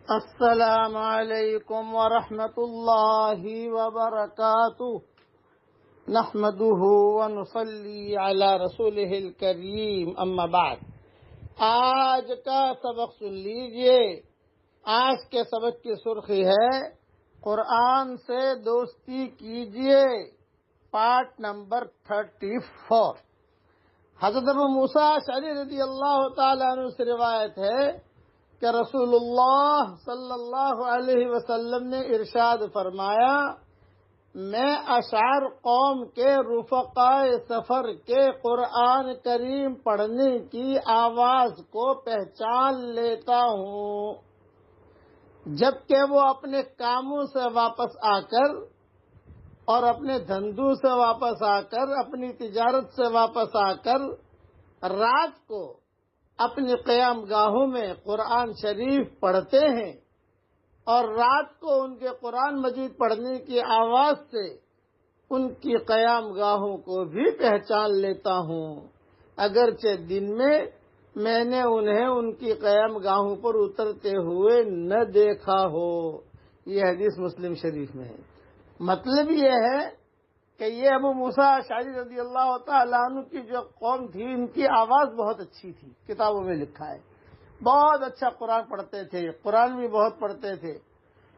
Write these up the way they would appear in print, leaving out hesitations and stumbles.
السلام علیکم ورحمۃ اللہ وبرکاتہ نحمده ونصلی علی رسولہ الکریم اما بعد۔ آج کا سبق سن لیجئے۔ آج کے سبق کی سرخی ہے قرآن سے دوستی کیجئے، پارٹ نمبر 34۔ حضرت ابو موسیٰ اشعری رضی اللہ تعالیٰ عنہ سے روایت ہے کہ رسول اللہ صلی اللہ علیہ وسلم نے ارشاد فرمایا، میں اشعار قوم کے رفقائے سفر کے قرآن کریم پڑھنے کی آواز کو پہچان لیتا ہوں، جبکہ وہ اپنے کاموں سے واپس آ کر اور اپنے دھندوں سے واپس آ کر، اپنی تجارت سے واپس آ کر رات کو اپنی قیام گاہوں میں قرآن شریف پڑھتے ہیں، اور رات کو ان کے قرآن مجید پڑھنے کی آواز سے ان کی قیام گاہوں کو بھی پہچان لیتا ہوں، اگرچہ دن میں نے انہیں ان کی قیام گاہوں پر اترتے ہوئے نہ دیکھا ہو۔ یہ حدیث مسلم شریف میں ہے۔ مطلب یہ ہے کہ یہ ابو موسیٰ اشعری رضی اللہ تعالیٰ عنہ کی جو قوم تھی، ان کی آواز بہت اچھی تھی، کتابوں میں لکھا ہے، بہت اچھا قرآن پڑھتے تھے، قرآن بھی بہت پڑھتے تھے،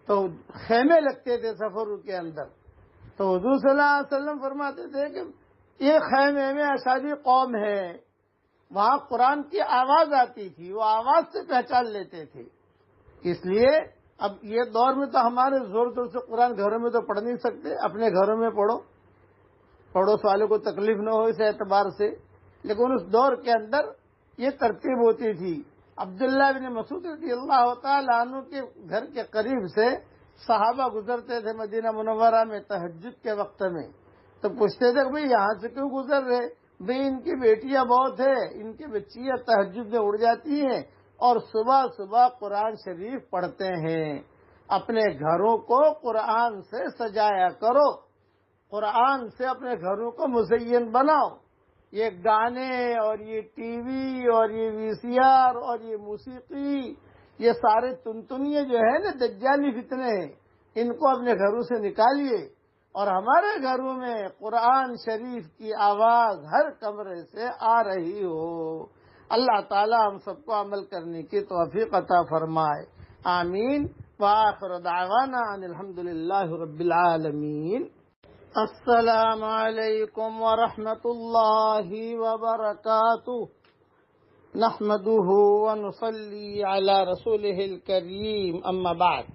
تو خیمے لگتے تھے سفروں کے اندر، تو حضور صلی اللہ علیہ وسلم فرماتے تھے کہ یہ خیمے میں اشعری قوم ہے، وہاں قرآن کی آواز آتی تھی، وہ آواز سے پہچان لیتے تھے۔ اس لیے اب یہ دور میں تو ہمارے زور زور سے قرآن گھروں میں تو پڑھ نہیں سکتے، اپنے گھروں میں پڑھو، پڑوس والوں کو تکلیف نہ ہو اس اعتبار سے، لیکن اس دور کے اندر یہ ترتیب ہوتی تھی۔ عبداللہ بن مسعود رضی اللہ تعالیٰ عنہ کے گھر کے قریب سے صحابہ گزرتے تھے مدینہ منورہ میں تہجد کے وقت میں، تو پوچھتے تھے کہ بھئی یہاں سے کیوں گزر رہے؟ بھئی ان کی بیٹیاں بہت ہیں، ان کی بچیاں تہجد میں اڑ جاتی ہیں اور صبح صبح قرآن شریف پڑھتے ہیں، اپنے گھروں کو قرآن سے سجایا کرو، قرآن سے اپنے گھروں کو مزین بناؤ۔ یہ گانے اور یہ ٹی وی اور یہ وی سی آر اور یہ موسیقی، یہ سارے تنتنیے جو ہے نا دجالی فتنے ہیں، ان کو اپنے گھروں سے نکالیے، اور ہمارے گھروں میں قرآن شریف کی آواز ہر کمرے سے آ رہی ہو۔ اللہ تعالی ہم سب کو عمل کرنے کی توفیق عطا فرمائے، آمین۔ وآخر دعوانا ان الحمدللہ رب العالمین۔ السلام علیکم ورحمۃ اللہ وبرکاتہ نحمده ونصلی علی رسولہ الکریم اما بعد۔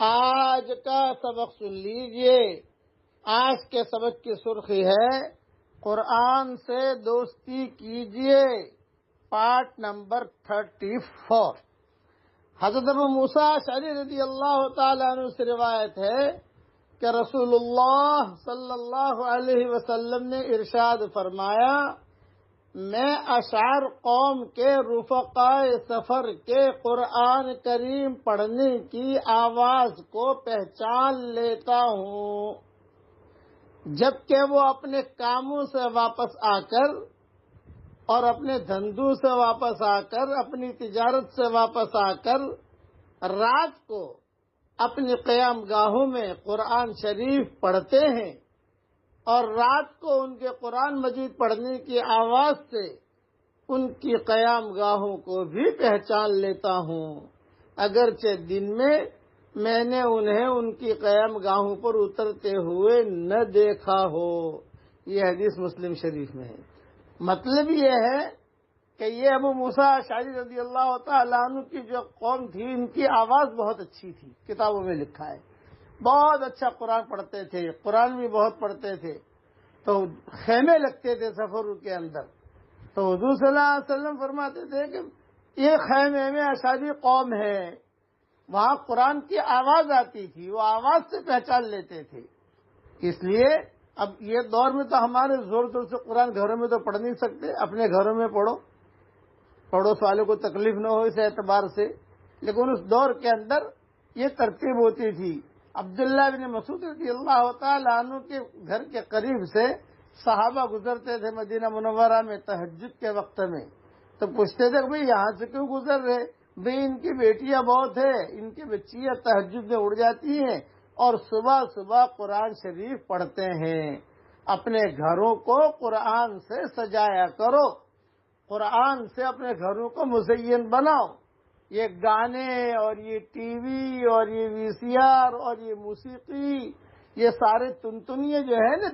آج کا سبق سن لیجئے۔ آج کے سبق کی سرخی ہے قرآن سے دوستی کیجئے، پارٹ نمبر 34۔ حضرت ابو موسیٰ اشعری رضی اللہ تعالیٰ عنہ سے روایت ہے کہ رسول اللہ صلی اللہ علیہ وسلم نے ارشاد فرمایا، میں اشعار قوم کے رفقائے سفر کے قرآن کریم پڑھنے کی آواز کو پہچان لیتا ہوں، جبکہ وہ اپنے کاموں سے واپس آ کر اور اپنے دھندوں سے واپس آ کر، اپنی تجارت سے واپس آ کر رات کو اپنی قیام گاہوں میں قرآن شریف پڑھتے ہیں، اور رات کو ان کے قرآن مجید پڑھنے کی آواز سے ان کی قیام گاہوں کو بھی پہچان لیتا ہوں، اگرچہ دن میں نے انہیں ان کی قیام گاہوں پر اترتے ہوئے نہ دیکھا ہو۔ یہ حدیث مسلم شریف میں ہے۔ مطلب یہ ہے کہ یہ ابو موسیٰ اشعری رضی اللہ تعالیٰ عنہ کی جو قوم تھی، ان کی آواز بہت اچھی تھی، کتابوں میں لکھا ہے، بہت اچھا قرآن پڑھتے تھے، قرآن بھی بہت پڑھتے تھے، تو خیمے لگتے تھے سفروں کے اندر، تو حضور صلی اللہ علیہ وسلم فرماتے تھے کہ یہ خیمے میں اشعری قوم ہے، وہاں قرآن کی آواز آتی تھی، وہ آواز سے پہچان لیتے تھے۔ اس لیے اب یہ دور میں تو ہمارے زور زور سے قرآن گھروں میں تو پڑھ نہیں سکتے، اپنے گھروں میں پڑھو، پڑوس والوں کو تکلیف نہ ہو اس اعتبار سے، لیکن اس دور کے اندر یہ ترتیب ہوتی تھی۔ عبداللہ بن مسعود رضی اللہ تعالیٰ عنہ کے گھر کے قریب سے صحابہ گزرتے تھے مدینہ منورہ میں تہجد کے وقت میں، تو پوچھتے تھے کہ بھئی یہاں سے کیوں گزر رہے؟ بھئی ان کی بیٹیاں بہت ہیں، ان کی بچیاں تہجد میں اڑ جاتی ہیں اور صبح صبح قرآن شریف پڑھتے ہیں۔ اپنے گھروں کو قرآن سے سجایا کرو، قرآن سے اپنے گھروں کو مزین بناؤ۔ یہ گانے اور یہ ٹی وی اور یہ وی سی آر اور یہ موسیقی، یہ سارے تنتنیے جو ہے نا